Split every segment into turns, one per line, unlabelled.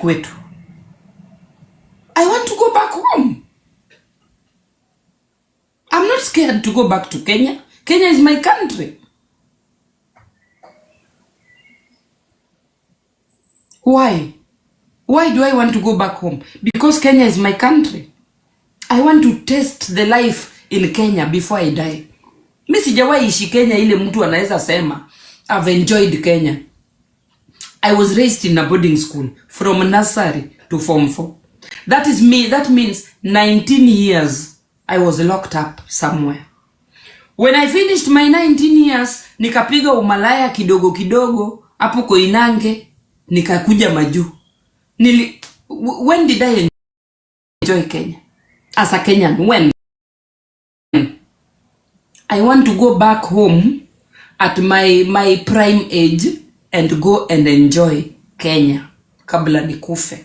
kwetu. I want to go back home. I'm not scared to go back to Kenya. Kenya is my country. Why? Why do I want to go back home? Because Kenya is my country. I want to taste the life in Kenya before I die. Mimi sijawahi ishi Kenya ile mtu anaweza sema I've enjoyed Kenya. I was raised in a boarding school from nursery to form 4. That is me. That means 19 years I was locked up somewhere. When I finished my 19 years, nikapiga umalaya kidogo kidogo hapo Koinange, nikakuja Maju. When did I enjoy Kenya? As a Kenyan, when? I want to go back home at my prime age and go and enjoy Kenya kabla nikufe.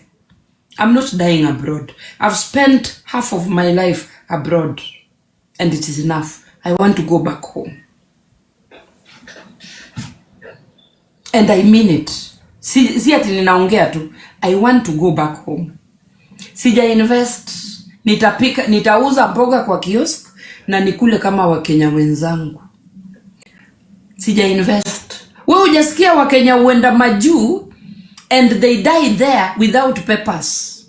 I'm not dying abroad. I've spent half of my life abroad and it is enough. I want to go back home. And I mean it. Si ati ninaongea tu. I want to go back home. Sija invest. Nitauza mboga kwa kiosk na nikule kama Wakenya wenzangu. Sija invest. Wewe hujasikia Wakenya huenda Maju and they die there without papers.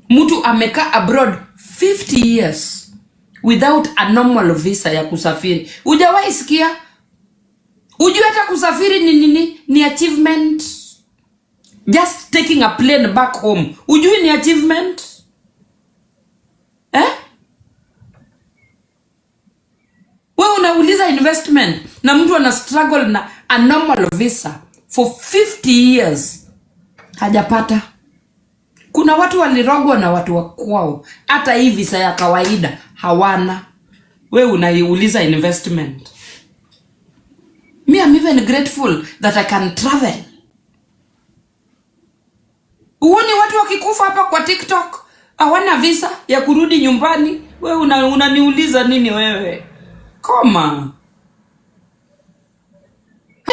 Mtu amekaa abroad 50 years without a normal visa ya kusafiri. Hujawahi sikia? Ujue hata kusafiri ni achievement. Just taking a plane back home. Ujue ni achievement? Wewe unauliza investment na mtu ana struggle na a normal visa for 50 years. Hajapata. Kuna watu walirogwa na watu wa kwao. Hata hii visa ya kawaida hawana. Wewe unaiuliza investment. Me, I'm even grateful that I can travel. Uoni watu wakikufa hapa kwa TikTok hawana visa ya kurudi nyumbani. Wewe unaniuliza nini wewe? Koma.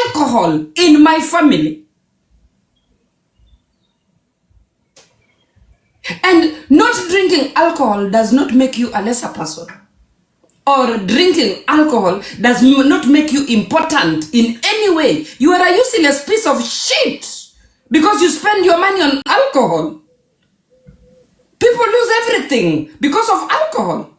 Alcohol in my family. And not drinking alcohol does not make you a lesser person. Or drinking alcohol does not make you important in any way. You are a useless piece of shit because you spend your money on alcohol. People lose everything because of alcohol.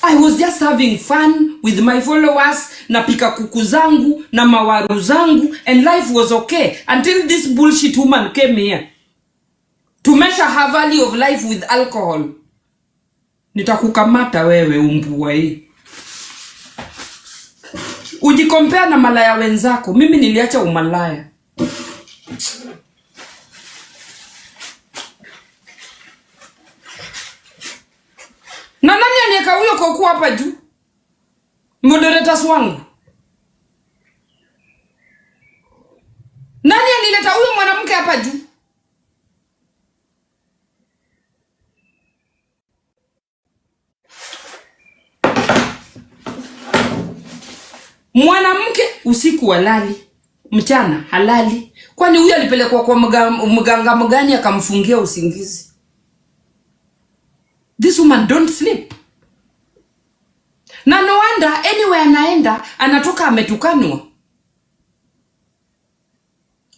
I was just having fun with my followers, napika kuku zangu na mawaru zangu, and life was okay until this bullshit woman came here to measure her value of life with alcohol. Nitakukamata wewe umbua hii. Ujikompea na malaya wenzako. Mimi niliacha umalaya. Na nani anieka huyo koku hapa juu? Moderators wangu. Nani anileta huyo mwanamke hapa juu? Mwanamke usiku halali, mchana halali. Kwani huyo alipelekwa kwa mganga mgani akamfungia usingizi? This woman don't sleep. Na no wonder anywhere anaenda anatoka ametukanwa.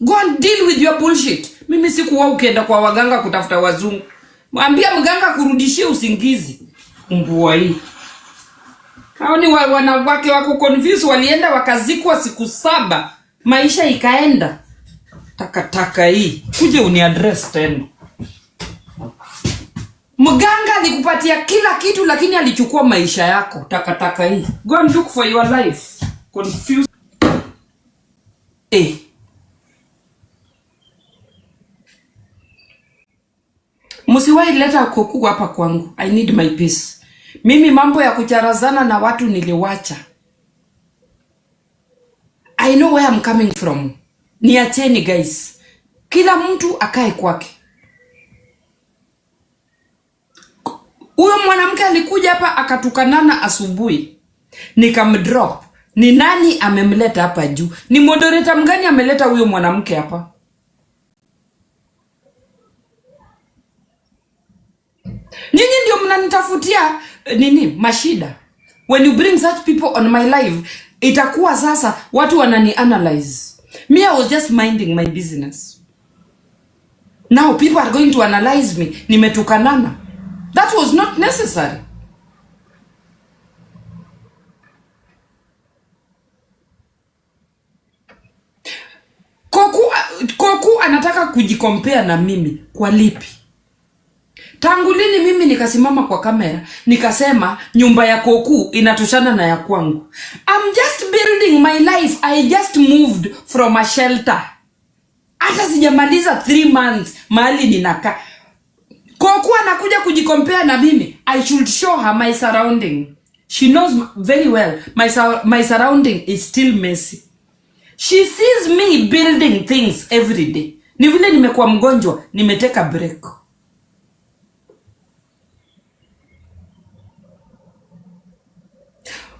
Go and deal with your bullshit. Mimi sikuwa ukienda kwa waganga kutafuta wazungu. Mwambia mganga kurudishia usingizi. Mbua hii. Hao ni wanawake wako confused, walienda wakazikwa siku 7. Maisha ikaenda. Takataka hii. Kuje uniaddress tena. Mganga alikupatia kila kitu lakini alichukua maisha yako. Takataka hii. Go and look for your life. Confused. Msiwahi leta koku hapa kwangu. I need my peace. Mimi mambo ya kucharazana na watu niliwacha. I know where I'm coming from. Niacheni guys. Kila mtu akae kwake. Huyo mwanamke alikuja hapa akatukanana asubuhi. nikamdrop. Ni nani amemleta hapa juu? Ni moderator mgani ameleta huyo mwanamke hapa? Nyinyi ndio mnanitafutia nini mashida. When you bring such people on my life, itakuwa sasa watu wanani analyze. Me, I was just minding my business. Now people are going to analyze me. Nimetukanana. That was not necessary. Koku anataka kujikompea na mimi kwa lipi? Tangu lini mimi nikasimama kwa kamera nikasema nyumba ya Koku inatoshana na ya kwangu? I'm just building my life. I just moved from a shelter. Hata sijamaliza 3 months mahali ninakaa. Koku anakuja kujikompea na mimi. I should show her my surrounding. She knows very well my surrounding is still messy. She sees me building things every day. Ni vile nimekuwa mgonjwa, nimeteka break.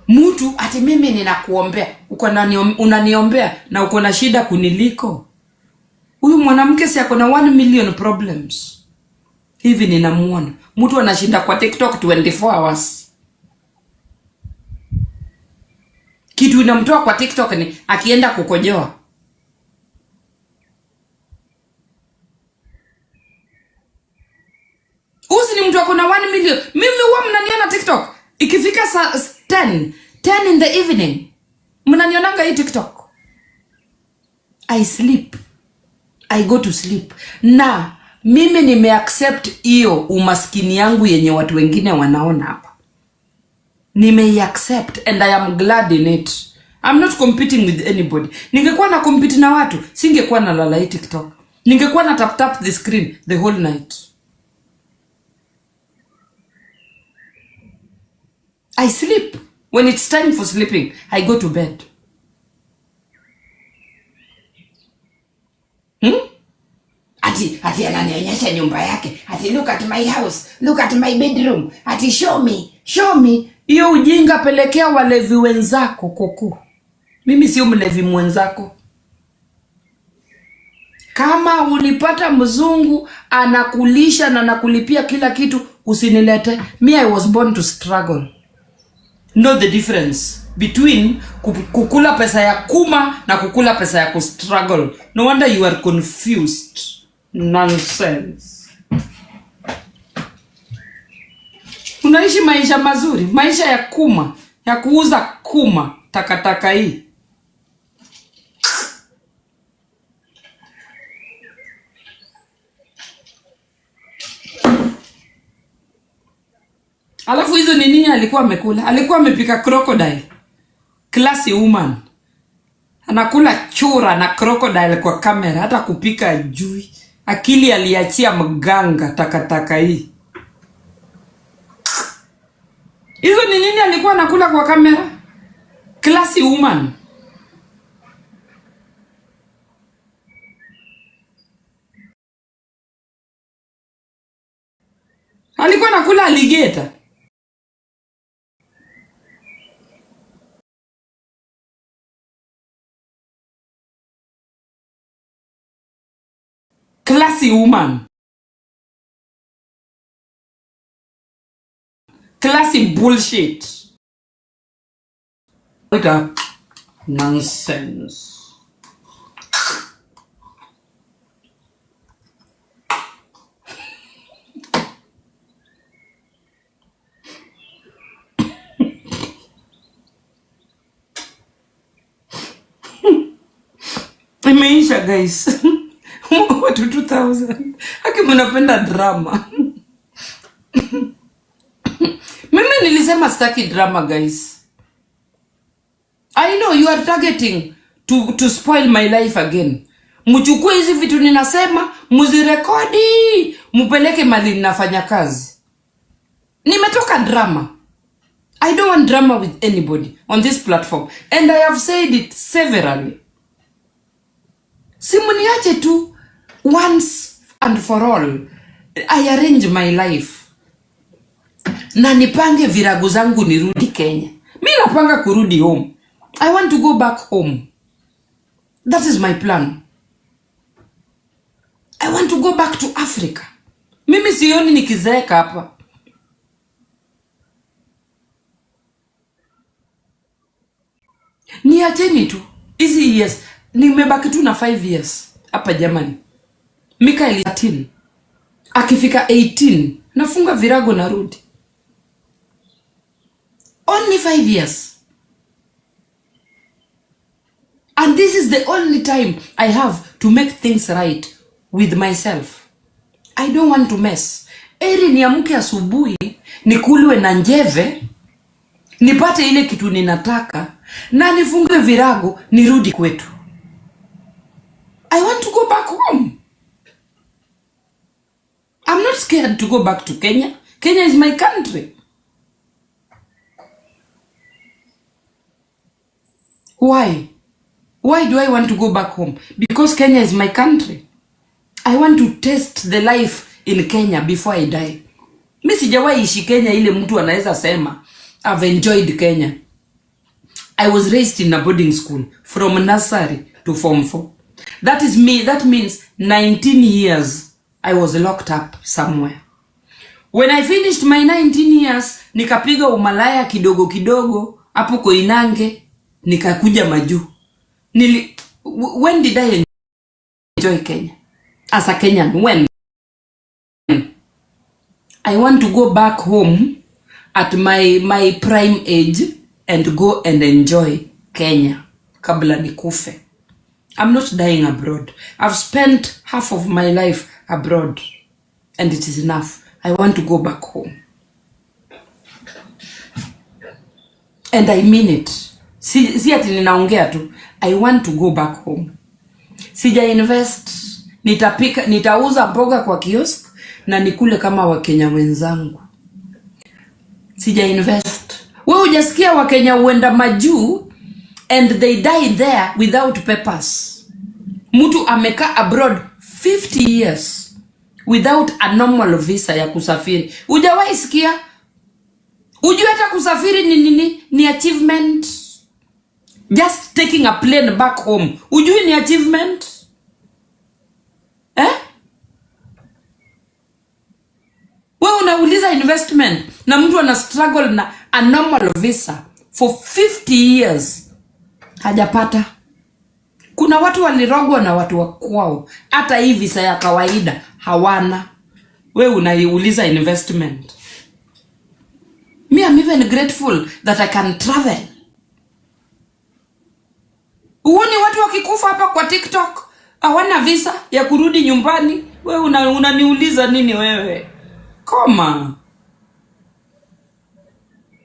Mtu ati mimi ninakuombea, unaniombea na uko na shida kuniliko. Huyu mwanamke si ako na 1 million problems. Hivi ninamuona mtu anashinda kwa TikTok 24 hours. Kitu inamtoa kwa TikTok ni akienda kukojoa. Usi ni mtu ako na 1 million. Mimi huwa mnaniona TikTok ikifika saa 10 in the evening. Mnanionanga hii TikTok. I sleep. I go to sleep. Na mimi nimeaccept hiyo umaskini yangu yenye watu wengine wanaona hapa. Accept and I am glad in it. I'm not competing with anybody. Ningekuwa na compete na watu, singekuwa na lala hii TikTok. Ningekuwa na tap the screen the whole night. I sleep. When it's time for sleeping, I go to bed. Ati ananionyesha nyumba yake. Ati look at my house, look at my bedroom. Ati show me. Iyo ujinga pelekea walevi wenzako Koku. Mimi sio mlevi mwenzako. Kama ulipata mzungu anakulisha na anakulipia kila kitu, usinilete. Me, I was born to struggle. Know the difference between kukula pesa ya kuma na kukula pesa ya kustruggle. No wonder you are confused. Nonsense. Unaishi maisha mazuri, maisha ya kuma, ya kuuza kuma, takataka hii. Alafu hizo ni nini alikuwa amekula? Alikuwa amepika crocodile. Classy woman. Anakula chura na crocodile kwa kamera, hata kupika ajui. Akili aliachia mganga, takataka hii. Hizo ni nini alikuwa anakula kwa kamera? Classy woman. Alikuwa anakula alligator. Classy woman. Classy bullshit. What a nonsense. Imeisha guys. Watu 2000. Haki mnapenda drama. Mimi nilisema sitaki drama guys. I know you are targeting to spoil my life again. Mchukue hizi vitu ninasema, muzirekodi, mupeleke mali ninafanya kazi. Nimetoka drama. I don't want drama with anybody on this platform. And I have said it severally. Simu niache tu once and for all. I arrange my life. Na nipange viragu zangu nirudi Kenya. Mi napanga kurudi home. I want to go back home. That is my plan. I want to go back to Africa. Mimi sioni nikizeeka hapa. Niacheni tu. Hizi years. Nimebaki tu na 5 years. Hapa Germany. Mikael 13. Akifika 18. Nafunga virago na rudi. Only 5 years. And this is the only time I have to make things right with myself. I don't want to mess. Eri niamke asubuhi, nikulwe na njeve, nipate ile kitu ninataka, na nifunge virago, nirudi kwetu. I want to go back home. I'm not scared to go back to Kenya. Kenya is my country. Why? Why do I want to go back home? Because Kenya is my country. I want to taste the life in Kenya before I die. Mimi sijawahi ishi Kenya ile mtu anaweza sema I've enjoyed Kenya. I was raised in a boarding school from nursery to form 4. That is me. That means 19 years I was locked up somewhere. When I finished my 19 years, nikapiga umalaya kidogo kidogo hapo Koinange, nikakuja Maju. When did I enjoy Kenya? As a Kenyan, when? I want to go back home at my prime age and go and enjoy Kenya kabla nikufe. I'm not dying abroad. I've spent half of my life abroad and it is enough. I want to go back home. And I mean it. Si ati ninaongea tu. I want to go back home. Sija invest. Nitauza mboga kwa kiosk na nikule kama Wakenya wenzangu. Sija invest. Wewe hujasikia Wakenya huenda Maju and they die there without papers. Mtu amekaa abroad 50 years without a normal visa ya kusafiri. Hujawahi sikia? Ujue hata kusafiri ni achievement. Just taking a plane back home. Ujue ni achievement? Wewe unauliza investment na mtu ana struggle na a normal visa for 50 years hajapata. Kuna watu walirogwa na watu wa kwao, hata hii visa ya kawaida hawana. Wewe unaiuliza investment. Me, I'm even grateful that I can travel. Uone watu wakikufa hapa kwa TikTok hawana visa ya kurudi nyumbani. Wewe unaniuliza nini wewe? Koma.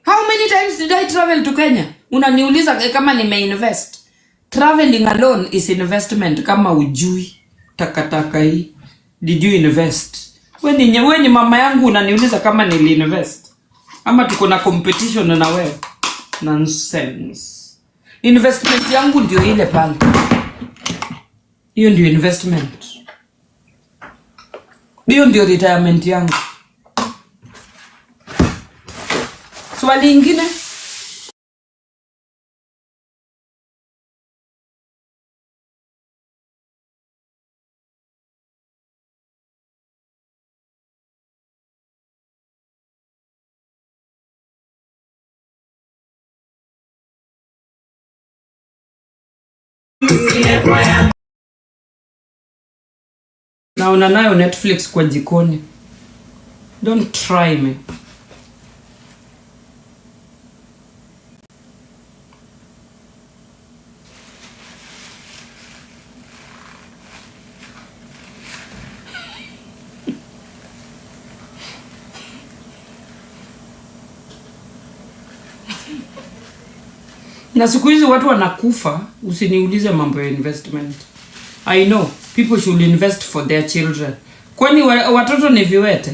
How many times did I travel to Kenya? Unaniuliza kama nimeinvest. Traveling alone is investment kama ujui. Takataka hii. Did you invest? Wewe ni mama yangu unaniuliza kama niliinvest. Ama tuko na competition na wewe. Nonsense. Investment yangu ndio ile pale. Hiyo ndio investment. Hiyo ndio retirement yangu. Swali ingine? Naona nayo Netflix kwa jikoni. Don't try me. Na siku hizi watu wanakufa, usiniulize mambo ya investment. I know people should invest for their children. Kwani watoto ni viwete?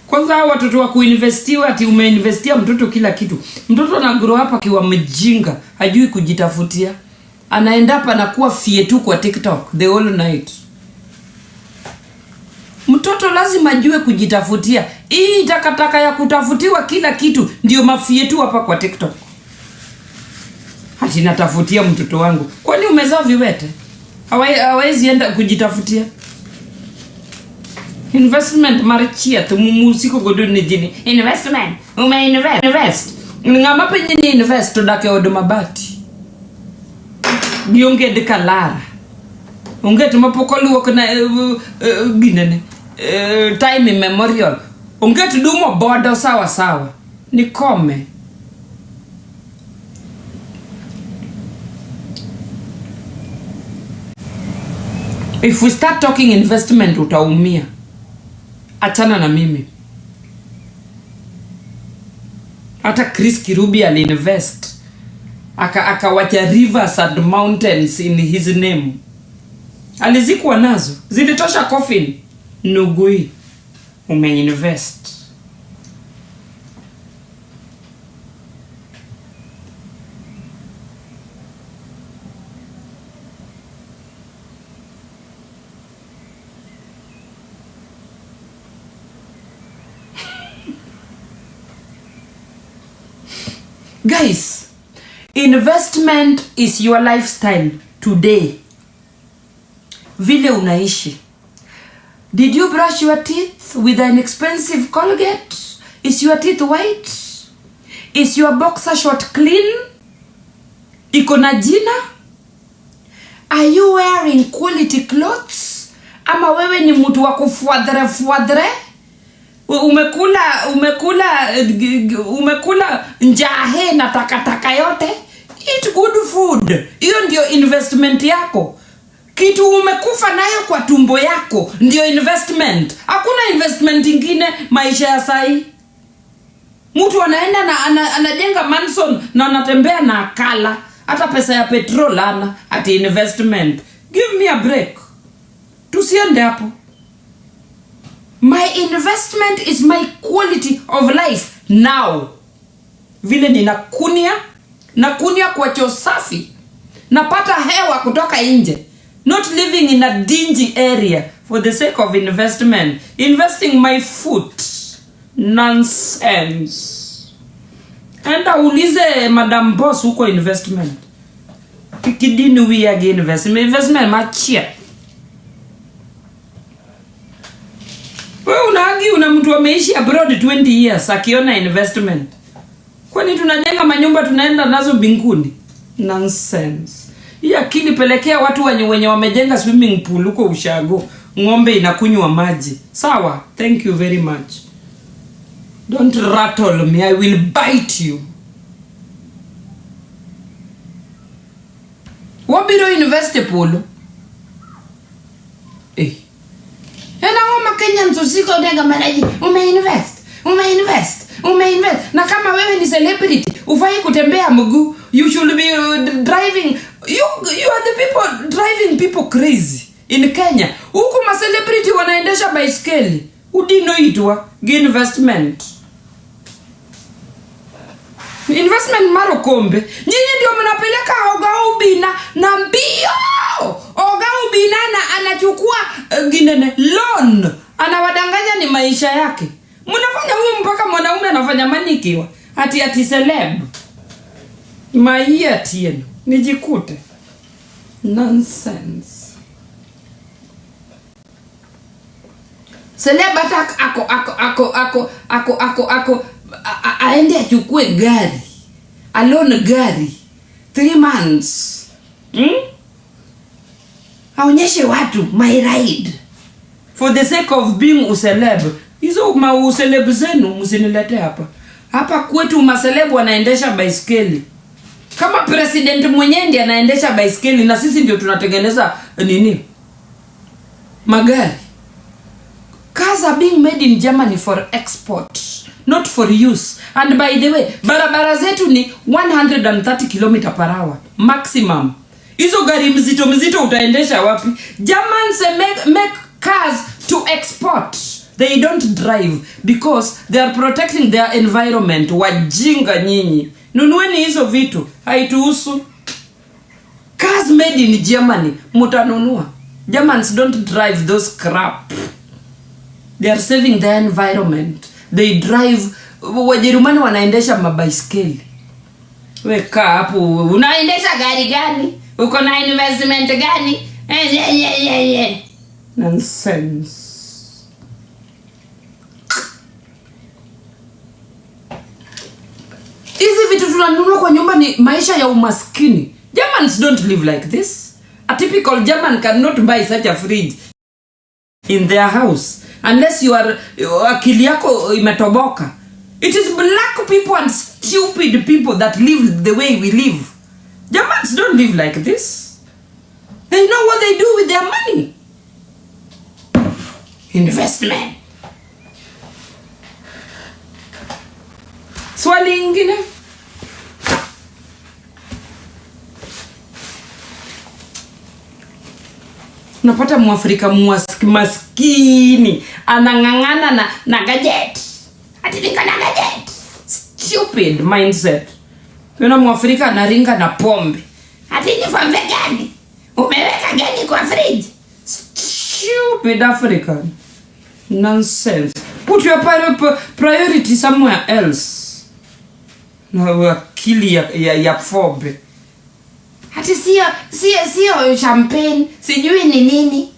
Kwanza watoto wa kuinvestiwa ati umeinvestia mtoto kila kitu. Mtoto ana grow up akiwa mjinga, hajui kujitafutia. Anaenda hapa na kuwa fietu kwa TikTok the whole night. Mtoto lazima ajue kujitafutia. Hii takataka ya kutafutiwa kila kitu ndio mafia yetu hapa kwa TikTok. Hati natafutia mtoto wangu. Kwani umezaa viwete? Hawezi enda kujitafutia. Investment marichia tumusiko godoni jini. Investment. Invest. Ngama penye ni invest to dake odo mabati. Gionge de kalara. Unge tumapokolu wakona ginene. Time memorial. Unge tudumo bodo sawa sawa. Nikome. If we start talking investment utaumia. Achana na mimi. Hata Chris Kirubi aliinvest. Akawacha rivers and mountains in his name. Alizikuwa nazo. Zilitosha coffin. Nugui. Umeinvest. Guys, investment is your lifestyle today. Vile unaishi. Did you brush your teeth with an expensive Colgate? Is your teeth white? Is your boxer short clean? Iko na jina? Are you wearing quality clothes? Ama wewe ni mtu wa kufuadre? Umekula njahe na takataka yote. Eat good food. Hiyo ndio investment yako. Kitu umekufa nayo kwa tumbo yako ndio investment. Hakuna investment ingine maisha ya sai. Mtu anaenda na anajenga mansion na anatembea na akala. Hata pesa ya petrol ana ati investment. Give me a break. Tusiende hapo. My investment is my quality of life now. Vile nakunia kwa choo safi. Napata hewa kutoka nje. Not living in a dingy area for the sake of investment. Investing my foot. Nonsense. Enda ulize Madam Boss huko investment. Kikidini wiyage investment. Investment machia. Wewe una mtu ameishi abroad 20 years akiona investment. Kwani tunajenga manyumba tunaenda nazo binguni? Nonsense. Hii akili pelekea watu wenye wamejenga swimming pool huko ushago. Ng'ombe inakunywa maji. Sawa? Thank you very much. Don't rattle me. I will bite you. Wabiro invest polo. Ena ngoma Kenya nzusiko udega manaji. Umeinvest. Na kama wewe ni celebrity, ufai kutembea mguu. You should be driving. You are the people driving people crazy in Kenya. Huku ma celebrity wanaendesha baiskeli. Udino itwa investment. Investment maro kombe. Nyinyi ndio mnapeleka Oga Obinna na mbio. Oga Obinna anachukua ginene loan. Anawadanganya ni maisha yake. Mnafanya huyu mpaka mwanaume anafanya manikiwa. Ati celeb. Maia tieno. Nijikute. Nonsense. Celeb attack ako aende achukue gari. Alone gari. 3 months. Aonyeshe watu my ride. For the sake of being useleb. Hizo useleb zenu msinilete hapa. Hapa kwetu maselebu wanaendesha baiskeli. Kama president mwenyewe ndiye anaendesha baiskeli na sisi ndio tunatengeneza magari. Cars are being made in Germany for export, not for use. And by the way, barabara zetu ni 130 km/h maximum. Hizo gari mzito utaendesha wapi? Germans make cars to export. They don't drive because they are protecting their environment. Wajinga nyinyi. Nunueni hizo vitu. Haituhusu. Cars made in Germany. Mutanunua. Germans don't drive those crap. They are saving the environment. They drive. Wajerumani wanaendesha mabaiskeli. Weka hapo, unaendesha gari gani? Uko na investment gani? Nonsense. Hizi vitu tunanunua kwa nyumba ni maisha ya umaskini. Germans don't live like this. A typical German cannot buy such a fridge in their house unless you are akili yako imetoboka. It is black people and stupid people that live the way we live. Germans don't live like this. They know what they do with their money. Investment. Swali ingine. Unapata Mwafrika maskini anang'ang'ana na gadget. Ati nika na gadget. Stupid mindset. Kuna Mwafrika anaringa na pombe. Ati ni pombe gani? Umeweka gani kwa fridge? Stupid African. Nonsense. Put your priority somewhere else. Na akili ya pombe. Hati sio champagne, sijui ni nini.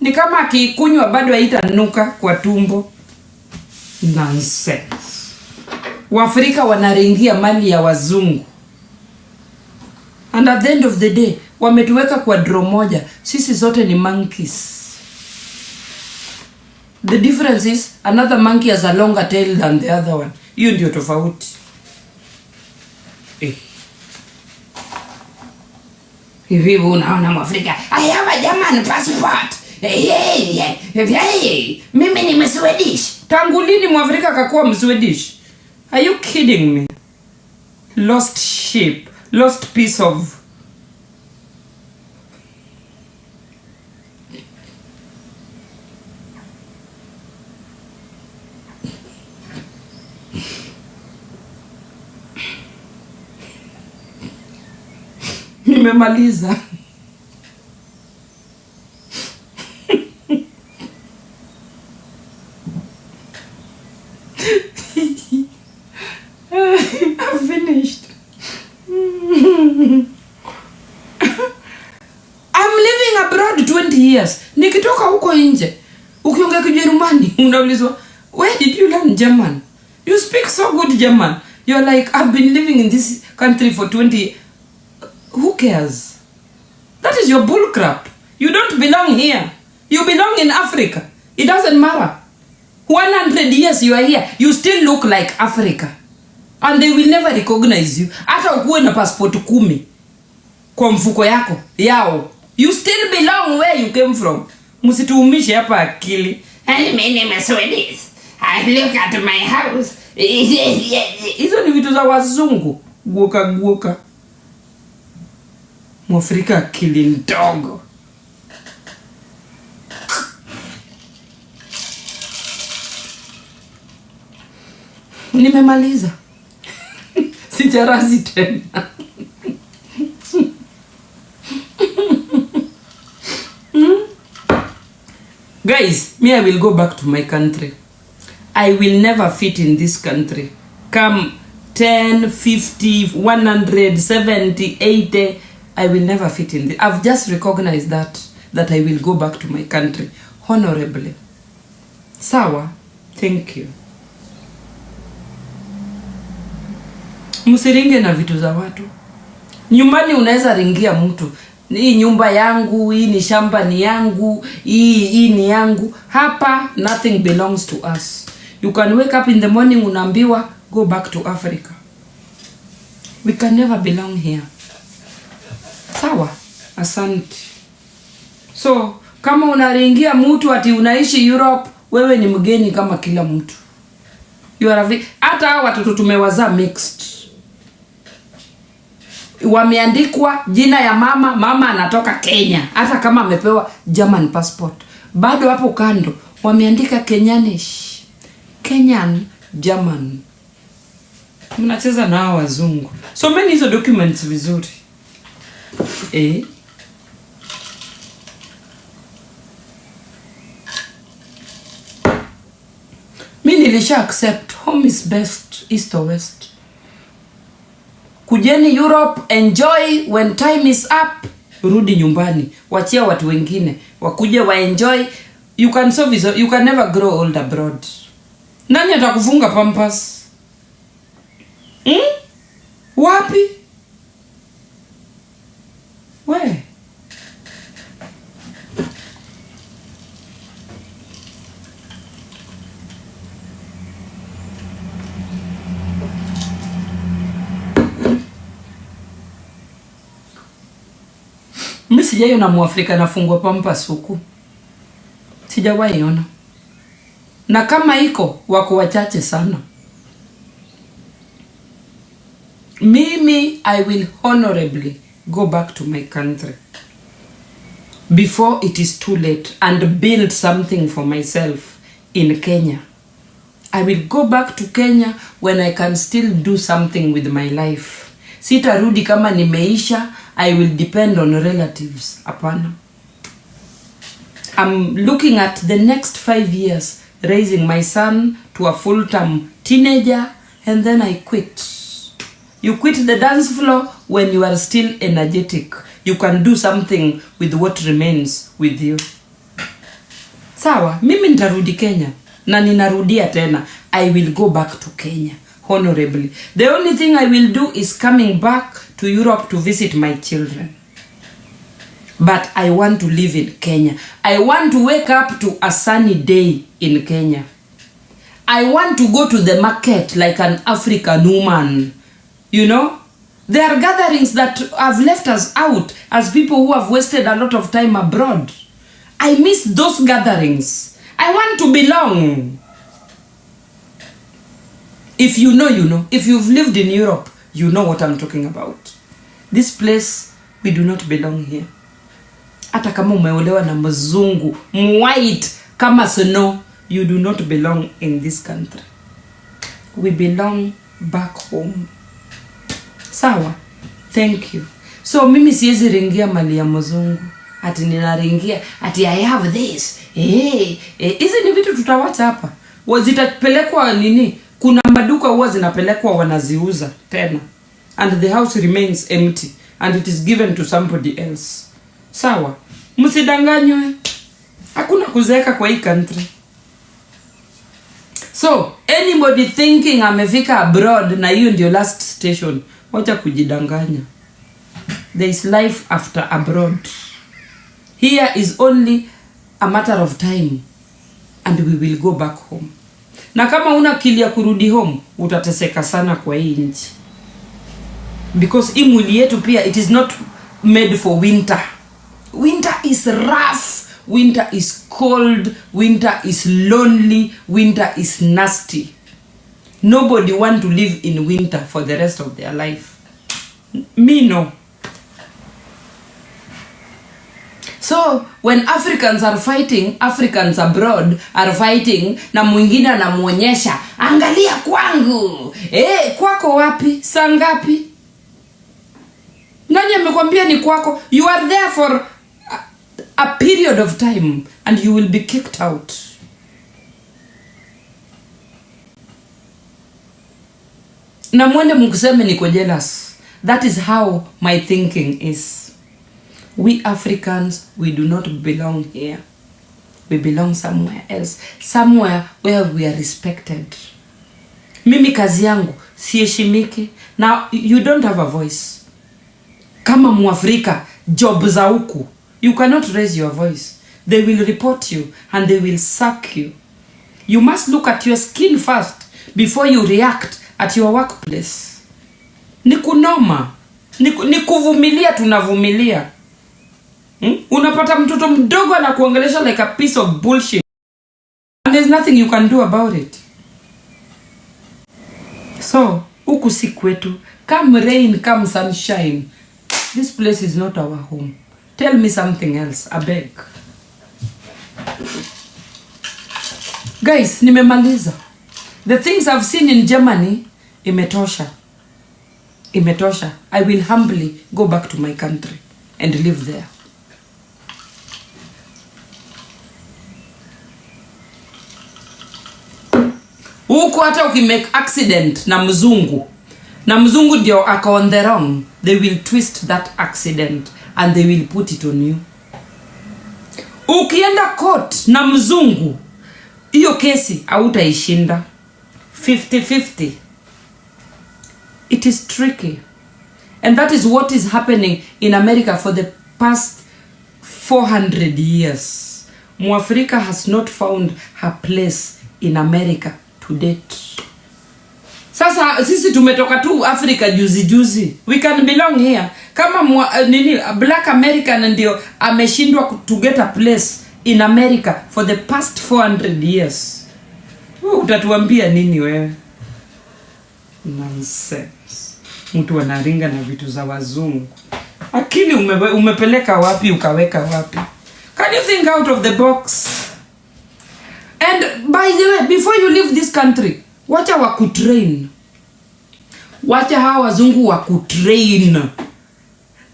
Ni kama akikunywa bado haitanuka kwa tumbo. Nonsense. Waafrika wanaringia mali ya wazungu. And at the end of the day, wametuweka kwa draw moja. Sisi zote ni monkeys. The difference is another monkey has a longer tail than the other one. Hiyo ndio tofauti. Hivi unaona Mwafrika, I have a German passport. Mimi ni Mswedish. Tangu lini Mwafrika akakuwa Mswedish? Are you kidding me? Lost sheep, lost piece of nimemaliza. I'm finished. I'm living abroad 20 years. Nikitoka huko nje, ukiongea Kijerumani, unaulizwa, where did you learn German? You speak so good German. You're like, I've been living in this country for 20 years. Who cares? That is your bull crap. You don't belong here. You belong in Africa. It doesn't matter. 100 years you are here, you still look like Africa. And they will never recognize you. Hata ukuwe na passport 10 kwa mfuko yao. You still belong where you came from. Msituumishe hapa akili. Mimi ni Swedish. I look at my house. Hizo ni vitu za wazungu. Guoka. Mwafrika akili ndogo. Nimemaliza. Sijarazi tena. Guys, me I will go back to my country. I will never fit in this country. Come 10, 50, 100, 70, 80, I will never fit in this. I've just recognized that I will go back to my country honorably. Sawa, thank you. Msiringe na vitu za watu. Nyumbani unaweza ringia mtu. Hii nyumba yangu, hii ni shamba ni yangu, hii ni yangu. Hapa nothing belongs to us. You can wake up in the morning unaambiwa go back to Africa. We can never belong here. Sawa, asante. So, kama unaringia mtu ati unaishi Europe, wewe ni mgeni kama kila mtu. You are hata hawa watoto tumewazaa mixed. Wameandikwa jina ya mama anatoka Kenya, hata kama amepewa German passport. Bado hapo kando wameandika Kenyanish. Kenyan German. Mnacheza na hao wazungu. Someni hizo documents vizuri. Mimi nilisha accept home is best, east or west. Kujeni Europe, enjoy, when time is up rudi nyumbani, wachia watu wengine wakuje wa enjoy. You can solve, you can never grow old abroad. Nani atakufunga pampers? Wapi? We mimi sijaiona Mwafrika nafungwa pampers huku. Sijawahi ona. Na kama iko wako wachache sana. Mimi I will honorably go back to my country before it is too late and build something for myself in Kenya. I will go back to Kenya when I can still do something with my life. Sitarudi kama nimeisha. I will depend on relatives. Hapana. I'm looking at the next 5 years raising my son to a full-term teenager, and then I quit. You quit the dance floor when you are still energetic. You can do something with what remains with you. Sawa, mimi nitarudi Kenya na ninarudia tena. I will go back to Kenya honorably. The only thing I will do is coming back to Europe to visit my children. But I want to live in Kenya. I want to wake up to a sunny day in Kenya. I want to go to the market like an African woman. You know? There are gatherings that have left us out as people who have wasted a lot of time abroad. I miss those gatherings. I want to belong. If you know, you know. If you've lived in Europe, you know what I'm talking about. This place, we do not belong here. Hata kama umeolewa na mzungu, white kama snow, you do not belong in this country. We belong back home. Sawa? Thank you. So mimi siwezi ringia mali ya mzungu. Ati ninaringia, ati I have this. Hizi ni vitu tutawacha hapa. Zitapelekwa nini? Kuna maduka huwa zinapelekwa wanaziuza tena. And the house remains empty. And it is given to somebody else. Sawa? Msidanganywe. Hakuna kuzeeka kwa hii country. So, anybody thinking amefika abroad na hiyo ndio last station, wacha kujidanganya. There is life after abroad. Here is only a matter of time. And we will go back home. Na kama una akili ya kurudi home, utateseka sana kwa hii nchi. Because hii mwili yetu pia, it is not made for winter. Winter is rough. Winter is cold. Winter is lonely. Winter is nasty. Nobody want to live in winter for the rest of their life. Me, no. So, when Africans are fighting, Africans abroad are fighting, na mwingine anamuonyesha, angalia kwangu. Kwako wapi? Saa ngapi? Nani amekwambia ni kwako? You are there for a period of time and you will be kicked out. Na mwende mkuseme niko jealous. That is how my thinking is. We Africans, we do not belong here. We belong somewhere else. Somewhere where we are respected. Mimi kazi yangu siheshimiki. Now, you don't have a voice. Kama Mwafrika, job za huku, you cannot raise your voice. They will report you and they will sack you. You must look at your skin first before you react at your workplace. Ni kunoma. Ni kuvumilia, tunavumilia. Unapata mtoto mdogo na kuongelesha like a piece of bullshit. And there's nothing you can do about it. So, huku si kwetu. Come rain, come sunshine. This place is not our home. Tell me something else, I beg. Guys, nimemaliza. The things I've seen in Germany, imetosha. Imetosha. I will humbly go back to my country and live there. Huko hata ukimake accident na mzungu ndio ako on the wrong, they will twist that accident and they will put it on you. Ukienda court na mzungu, hiyo kesi hautaishinda. 50-50. It is tricky. And that is what is happening in America for the past 400 years. Mwafrika has not found her place in America to date. Sasa sisi tumetoka tu Africa juzi. We can belong here. Kama black American ndio ameshindwa to get a place in America for the past 400 years. Utatuambia nini wewe? Nonsense. Mtu anaringa na vitu za wazungu. Akili umepeleka wapi ukaweka wapi? Can you think out of the box? And by the way, before you leave this country, wacha wakutrain. Wacha hawa wazungu wakutrain.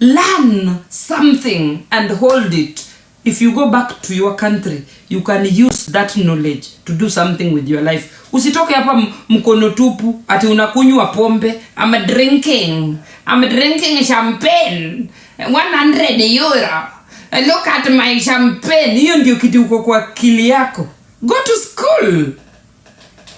Learn something and hold it. If you go back to your country, you can use that knowledge to do something with your life. Usitoke hapa mkono tupu ati unakunywa pombe. I'm drinking champagne 100 euro. Look at my champagne. Hiyo ndio kitu uko kwa akili yako. Go to school.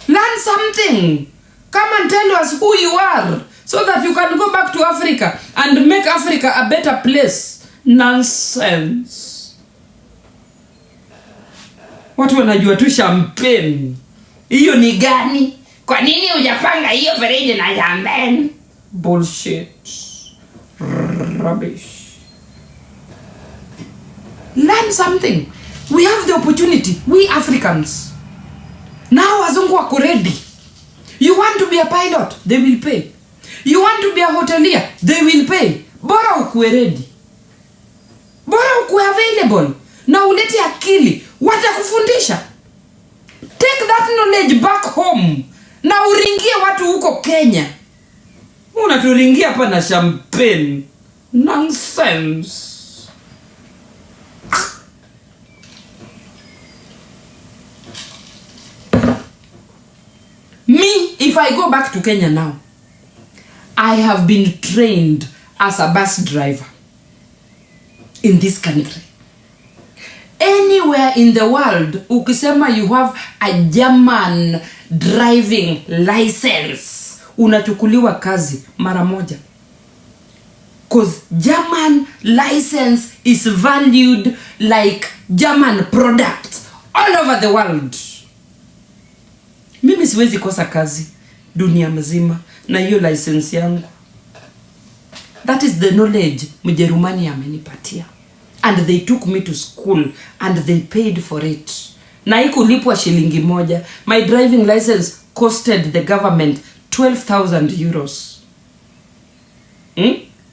Learn something. Come and tell us who you are so that you can go back to Africa and make Africa a better place. Nonsense. Watu wanajua tu champagne. Hiyo ni gani? Kwa nini hujapanga hiyo fereje na champagne? Bullshit. Rubbish. Learn something. We have the opportunity. We Africans. Now wazungu wako ready. You want to be a pilot? They will pay. You want to be a hotelier? They will pay. Bora ukuwe ready. Bora ukuwe available. Na ulete akili. Watakufundisha. Take that knowledge back home. Na uringie watu huko Kenya. Unaturingia hapa na champagne. Nonsense. Me, if I go back to Kenya now, I have been trained as a bus driver in this country. Anywhere in the world, ukisema you have a German driving license, unachukuliwa kazi mara moja. Because German license is valued like German products all over the world. Mimi siwezi kosa kazi dunia mzima na hiyo license yangu. That is the knowledge Mjerumani amenipatia. And they took me to school and they paid for it. Na haikulipwa shilingi moja. My driving license costed the government 12,000 euros.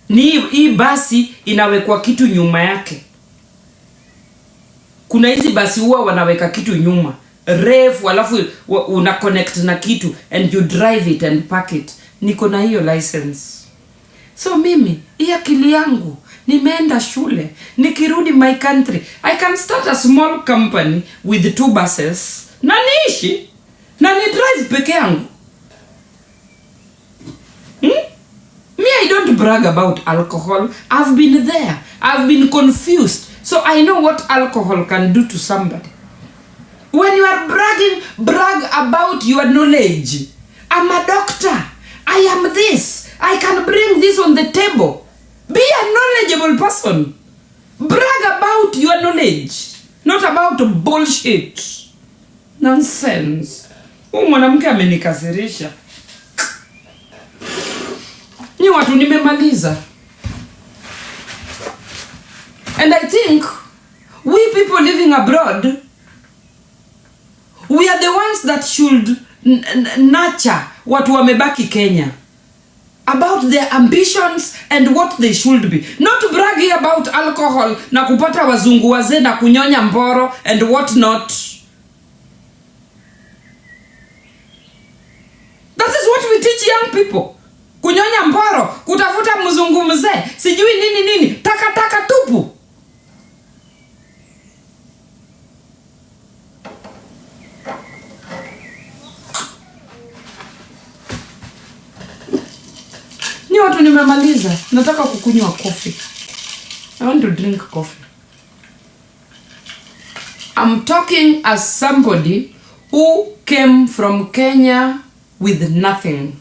Ni hii basi inawekwa kitu nyuma yake. Kuna hizi basi huwa wanaweka kitu nyuma. Refu alafu una connect na kitu and you drive it and park it. Niko na hiyo license. So mimi, hii akili yangu, nimeenda shule, nikirudi my country, I can start a small company with 2 buses. Na niishi, na ni drive peke yangu. Me, I don't brag about alcohol. I've been there. I've been confused. So I know what alcohol can do to somebody. When you are bragging, brag about your knowledge. I'm a doctor. I am this. I can bring this on the table. Be a knowledgeable person. Brag about your knowledge. Not about bullshit. Nonsense. Mwanamke amenikasirisha. Ni watu nimemaliza. And I think we people living abroad, we are the ones that should nurture watu wamebaki Kenya about their ambitions and what they should be. Not bragging about alcohol na kupata wazungu wazee na kunyonya mboro and what not. That is what we teach young people. Kunyonya mboro, kutafuta mzungu mzee, sijui nini, taka tupu. Sijamaliza, nataka kukunywa coffee. I want to drink coffee. I'm talking as somebody who came from Kenya with nothing.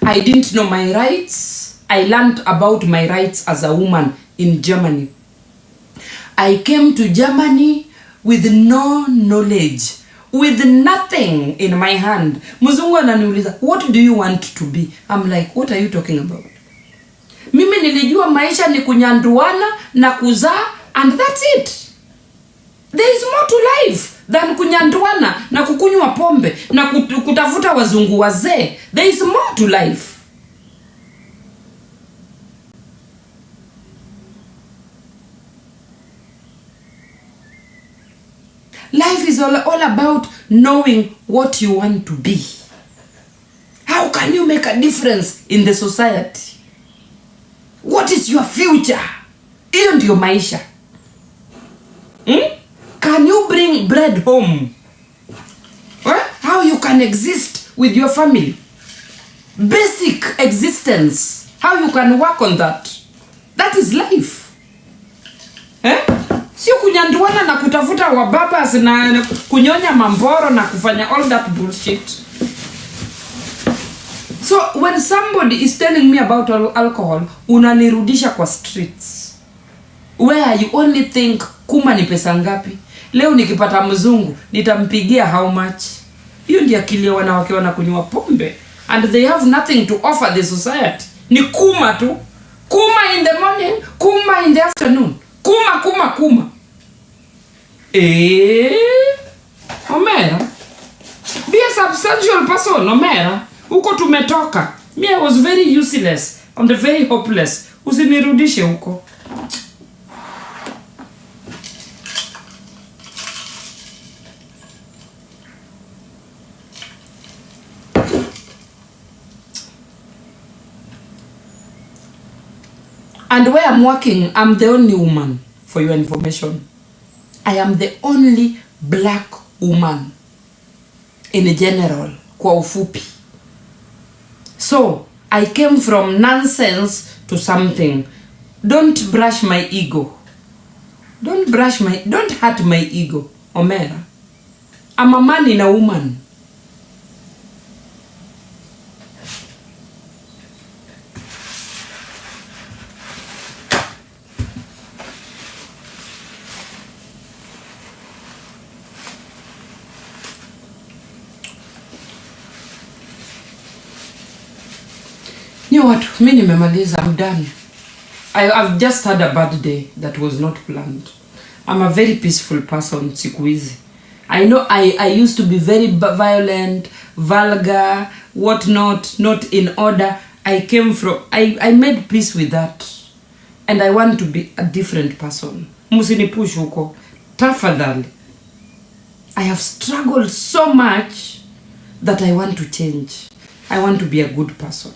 I didn't know my rights. I learned about my rights as a woman in Germany. I came to Germany with no knowledge, with nothing in my hand. Mzungu ananiuliza, what do you want to be? I'm like, what are you talking about? Mimi nilijua maisha ni kunyanduana na kuzaa, and that's it. There is more to life than kunyanduana na kukunywa pombe na kutafuta wazungu wazee. There is more to life. Life is all about knowing what you want to be. How can you make a difference in the society? What is your future? Hiyo ndio maisha. Can you bring bread home? How you can exist with your family? Basic existence. How you can work on that? That is life. Sio kunyanduana na kutafuta wababas na kunyonya mamboro na kufanya all that bullshit. So when somebody is telling me about alcohol, unanirudisha kwa streets where you only think kuma ni pesa ngapi. Leo nikipata mzungu nitampigia how much. Hiyo ndio akili ya wanawake wanakunywa pombe and they have nothing to offer the society. Ni kuma tu. Kuma in the morning, kuma in the afternoon. Kuma. Omera, be a substantial person, Omera. Huko tumetoka. Me, I was very useless and very hopeless. Usinirudishe huko. And where I'm working, I'm the only woman, for your information. I am the only black woman in general, kwa ufupi. So, I came from nonsense to something. Don't brush my ego. Don't hurt my ego, Omera. I'm a man in a woman. What? Mimi nimemaliza, I'm done. I've just had a bad day that was not planned. I'm a very peaceful person siku hizi. I know I used to be very violent, vulgar, whatnot, not in order. I made peace with that. And I want to be a different person. Musinipush huko. Tafadhali. I have struggled so much that I want to change. I want to be a good person.